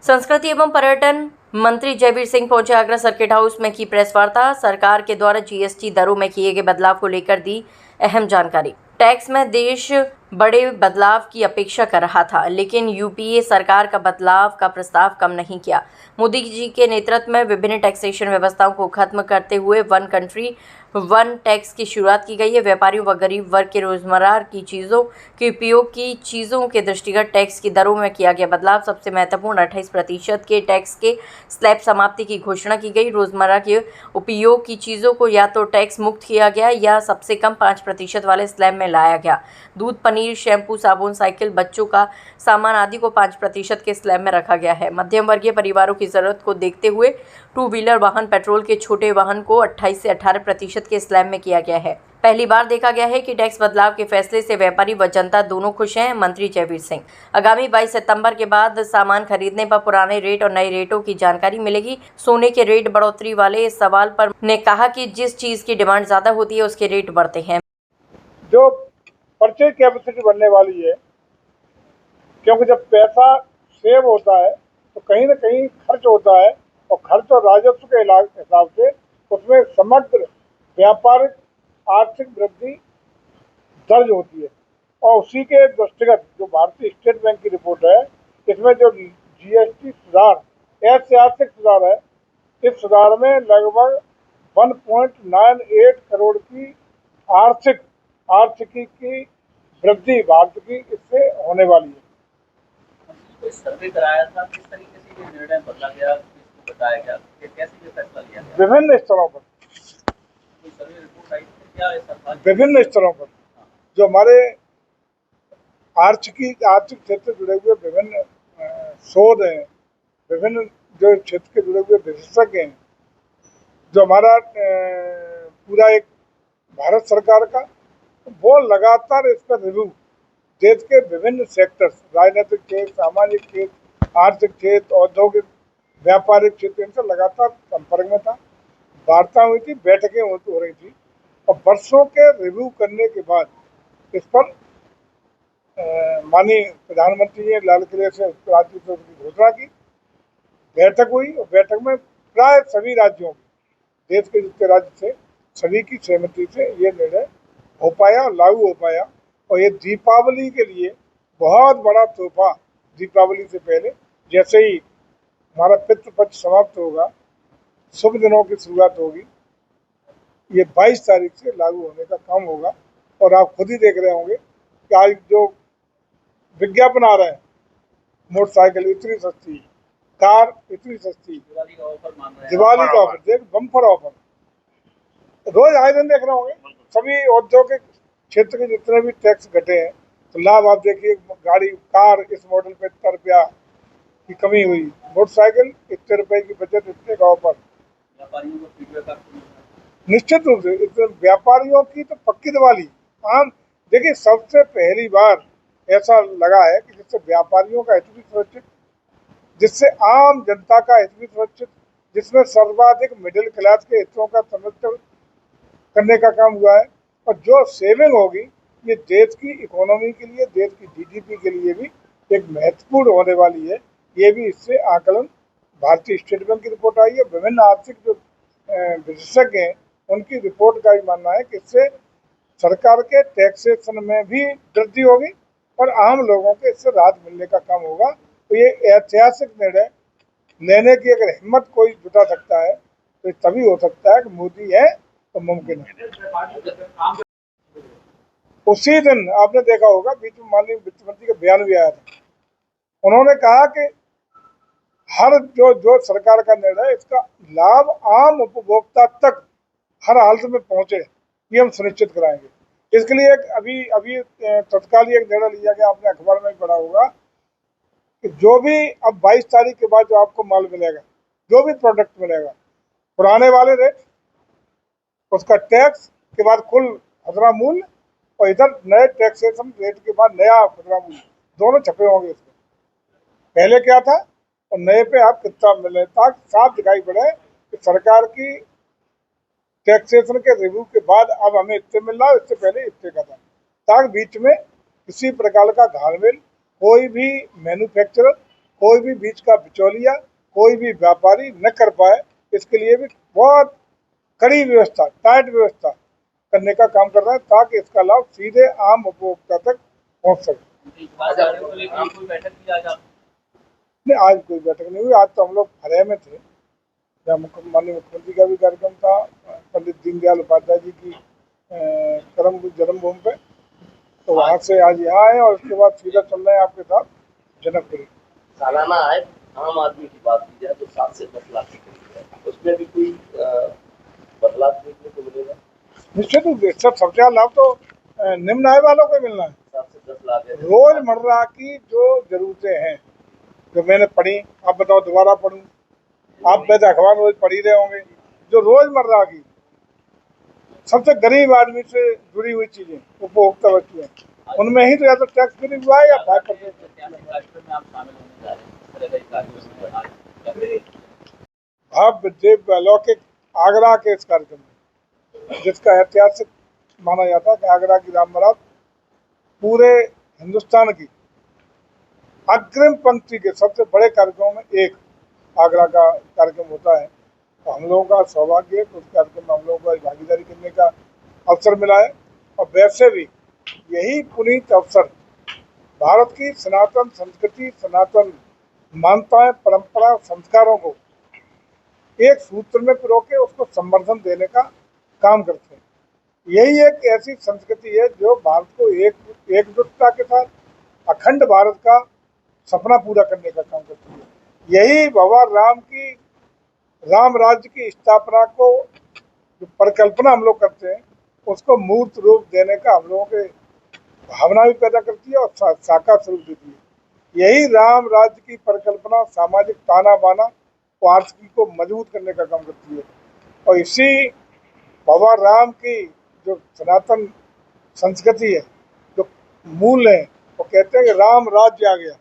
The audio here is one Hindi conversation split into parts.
संस्कृति एवं पर्यटन मंत्री जयवीर सिंह पहुंचे आगरा सर्किट हाउस में की प्रेस वार्ता। सरकार के द्वारा जीएसटी दरों में किए गए बदलाव को लेकर दी अहम जानकारी। टैक्स में देश बड़े बदलाव की अपेक्षा कर रहा था, लेकिन यूपीए सरकार का बदलाव का प्रस्ताव कम नहीं किया। मोदी जी के नेतृत्व में विभिन्न टैक्सेशन व्यवस्थाओं को खत्म करते हुए वन कंट्री वन टैक्स की शुरुआत की गई है। व्यापारियों व गरीब वर्ग के रोजमर्रा की चीज़ों के उपयोग की चीज़ों के दृष्टिगत टैक्स की दरों में किया गया बदलाव सबसे महत्वपूर्ण 28% के टैक्स के स्लैब समाप्ति की घोषणा की गई। रोजमर्रा के उपयोग की चीज़ों को या तो टैक्स मुक्त किया गया या सबसे कम 5% वाले स्लैब में लाया गया। दूध, पनीर, शैम्पू, साबुन, साइकिल, बच्चों का सामान आदि को 5% के स्लैब में रखा गया है। मध्यम वर्गीय परिवारों की जरूरत को देखते हुए टू व्हीलर वाहन, पेट्रोल के छोटे वाहन को 28 से 18% के स्लैब में किया गया है। पहली बार देखा गया है कि टैक्स बदलाव के फैसले से व्यापारी व जनता दोनों खुश हैं। मंत्री जयवीर सिंह आगामी 22 सितंबर के बाद सामान खरीदने पर पुराने रेट और नए रेटों की जानकारी मिलेगी। सोने के रेट बढ़ोतरी वाले इस सवाल पर ने कहा कि जिस चीज की डिमांड ज्यादा होती है उसके रेट बढ़ते हैं। जो परचेज कैपेसिटी बढ़ने वाली है, क्योंकि जब पैसा सेव होता है तो कहीं ना कहीं खर्च होता है, और खर्च और राजस्व के हिसाब से उसमें समग्र व्यापारिक आर्थिक वृद्धि दर्ज होती है। और उसी के दृष्टिगत जो भारतीय स्टेट बैंक की रिपोर्ट है, इसमें जो जीएसटी सुधार ऐतिहासिक सुधार है, इस सुधार में लगभग 1.98 करोड़ की आर्थिकी की वृद्धि भारत की इससे होने वाली है। कोई सर्वे कराया था, किस तरीके से ये निर्णय बदला गया, किसको बताया गया, कैसे ये फैसला लिया गया? विभिन्न स्तरों पर कोई सर्वे रिपोर्ट आई थी क्या? ऐसा था विभिन्न स्तरों पर जो हमारे आर्थिक क्षेत्र से जुड़े हुए विभिन्न शोध हैं, विभिन्न जो क्षेत्र के जुड़े हुए विशेषज्ञ हैं, जो हमारा पूरा एक भारत सरकार का, वो लगातार इस पर रिव्यू देश के विभिन्न सेक्टर्स, राजनीतिक क्षेत्र, सामाजिक क्षेत्र, आर्थिक क्षेत्र, औद्योगिक, व्यापारिक क्षेत्र, इनसे लगातार संपर्क में था। वार्ता हुई थी, बैठकें हो रही थी, और वर्षों के रिव्यू करने के बाद इस पर माननीय प्रधानमंत्री ने लाल किले से राज्य की घोषणा की। बैठक हुई, और बैठक में प्राय सभी राज्यों की, देश के जितने राज्य थे, सभी की सहमति से ये निर्णय हो पाया और लागू हो पाया। और ये दीपावली के लिए बहुत बड़ा तोहफा, दीपावली से पहले जैसे ही हमारा पितृपक्ष समाप्त होगा, शुभ दिनों की शुरुआत होगी, ये 22 तारीख से लागू होने का काम होगा। और आप खुद ही देख रहे होंगे कि आज जो विज्ञापन आ रहे हैं, मोटरसाइकिल इतनी सस्ती, कार इतनी सस्ती, दिवाली का ऑफर मान रहे हैं, दिवाली का ऑफर, देख बम्पर ऑफर, रोज आए दिन देख रहे होंगे। सभी औद्योगिक क्षेत्र के जितने भी टैक्स घटे हैं, तो लाभ आप देखिए, गाड़ी कार इस मॉडल पे इतना रुपया की कमी हुई, मोटरसाइकिल इतने रुपए की बचत, इतने का ऑफर। व्यापारियों को फीडबैक आपको मिल रहा है? निश्चित रूप से इतने व्यापारियों की तो पक्की दिवाली। आम देखिए, सबसे पहली बार ऐसा लगा है कि जिससे व्यापारियों का हित भी सुरक्षित, जिससे आम जनता का हित भी सुरक्षित, जिसमें सर्वाधिक मिडिल क्लास के हितों का संरक्षण करने का काम हुआ है। और जो सेविंग होगी, ये देश की इकोनॉमी के लिए, देश की जीडीपी के लिए भी एक महत्वपूर्ण होने वाली है। ये भी इससे आकलन भारतीय स्टेट बैंक की रिपोर्ट आई है, विभिन्न आर्थिक जो विशेषज्ञ हैं उनकी रिपोर्ट का भी मानना है कि इससे सरकार के टैक्सेशन में भी वृद्धि होगी और आम लोगों के इससे राहत मिलने का काम होगा। तो ये ऐतिहासिक निर्णय लेने की अगर हिम्मत कोई जुटा सकता है तो तभी हो सकता है कि मोदी है तो मुमकिन है। उसी दिन आपने देखा होगा, बीच में माननीय वित्त मंत्री का बयान भी आया था। उन्होंने कहा कि हर जो सरकार का निर्णय, इसका लाभ आम उपभोक्ता तक हर हालत में पहुंचे, ये हम सुनिश्चित कराएंगे। इसके लिए अभी तत्काल एक निर्णय लिया गया, आपने अखबार में भी पढ़ा होगा, कि जो भी अब 22 तारीख के बाद जो आपको माल मिलेगा, जो भी प्रोडक्ट मिलेगा, पुराने वाले रेट, उसका टैक्स के बाद कुल खुदरा मूल्य, और इधर नए टैक्सेशन रेट के बाद नया खुदरा मूल्य, दोनों छपे होंगे इसमें। पहले क्या था और नए पे आप कितना मिले, ताकि साफ दिखाई पड़े कि सरकार की टैक्सेशन के रिव्यू के बाद अब हमें इतने मिल रहा है, इससे पहले इतने का था, ताकि बीच में किसी प्रकार का घालमेल कोई भी मैन्युफैक्चरर कोई भी बीच का बिचौलिया, कोई भी व्यापारी न कर पाए, इसके लिए भी बहुत कड़ी व्यवस्था, टाइट व्यवस्था करने का काम कर रहा है, ताकि इसका लाभ सीधे आम उपभोक्ता तक पहुंच सके। बाजारों को लेकर कोई बैठक की आज आप? नहीं, आज कोई बैठक नहीं हुई। आज तो हम लोग फरह में थे, जहाँ माननीय मुख्यमंत्री का भी कार्यक्रम था, पंडित दीनदयाल उपाध्याय जी की जन्मभूमि पे, तो वहाँ से आज यहाँ आए और उसके बाद सीधा चल रहे हैं आपके साथ जनकपुरी। सालाना आय आम आदमी की बात की जाए तो 7 से 10 लाख के करीब है, उसमें भी कोई बदलाव देखने को मिलेगा? निश्चित रूप से सबसे ज्यादा लाभ तो निम्न आय वालों को मिलना है। 7 से 10 लाख है। रोजमर्रा की जो जरूरतें हैं, जो मैंने पढ़ी, आप बताओ दोबारा पढ़ूं? आप वैसे अखबार रोज पढ़ ही रहे होंगे। जो रोजमर्रा की सबसे गरीब आदमी से जुड़ी हुई चीजें, उपभोक्ता वस्तुएं, उनमें ही तो या तो टैक्स फ्री हुआ है या 5%। भव्य अलौकिक आगरा के इस कार्यक्रम में, जिसका ऐतिहासिक माना जाता है कि आगरा की राम बारात पूरे हिंदुस्तान की अग्रिम पंक्ति के सबसे बड़े कार्यक्रमों में एक आगरा का कार्यक्रम होता है। तो हम लोगों का सौभाग्य है कि उस कार्यक्रम में हम लोगों को भागीदारी करने का अवसर मिला है। और वैसे भी यही पुनीत अवसर भारत की सनातन संस्कृति, सनातन मान्यताएं, परंपरा, संस्कारों को एक सूत्र में पिरो के उसको संवर्धन देने का काम करते हैं। यही एक ऐसी संस्कृति है जो भारत को एकजुटता के साथ अखंड भारत का सपना पूरा करने का काम करती है। यही भगवान राम की राम राज्य की स्थापना को जो परिकल्पना हम लोग करते हैं, उसको मूर्त रूप देने का हम लोगों के भावना भी पैदा करती है और साकार स्वरूप देती है। यही राम राज्य की परिकल्पना सामाजिक ताना बाना और आर्थिकी को मजबूत करने का काम करती है। और इसी भगवान राम की जो सनातन संस्कृति है, जो मूल है, वो कहते हैं कि राम राज्य आ गया।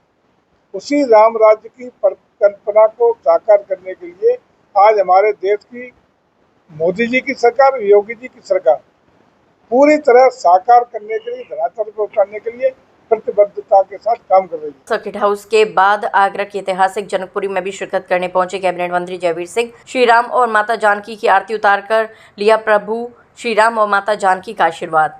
उसी राम राज्य की परिकल्पना को साकार करने के लिए आज हमारे देश की मोदी जी की सरकार, योगी जी की सरकार पूरी तरह साकार करने के लिए, धरातल पर उतारने के लिए प्रतिबद्धता के साथ काम कर रही है। सर्किट हाउस के बाद आगरा के ऐतिहासिक जनकपुरी में भी शिरकत करने पहुंचे कैबिनेट मंत्री जयवीर सिंह। श्री राम और माता जानकी की आरती उतारकर लिया प्रभु श्री राम और माता जानकी का आशीर्वाद।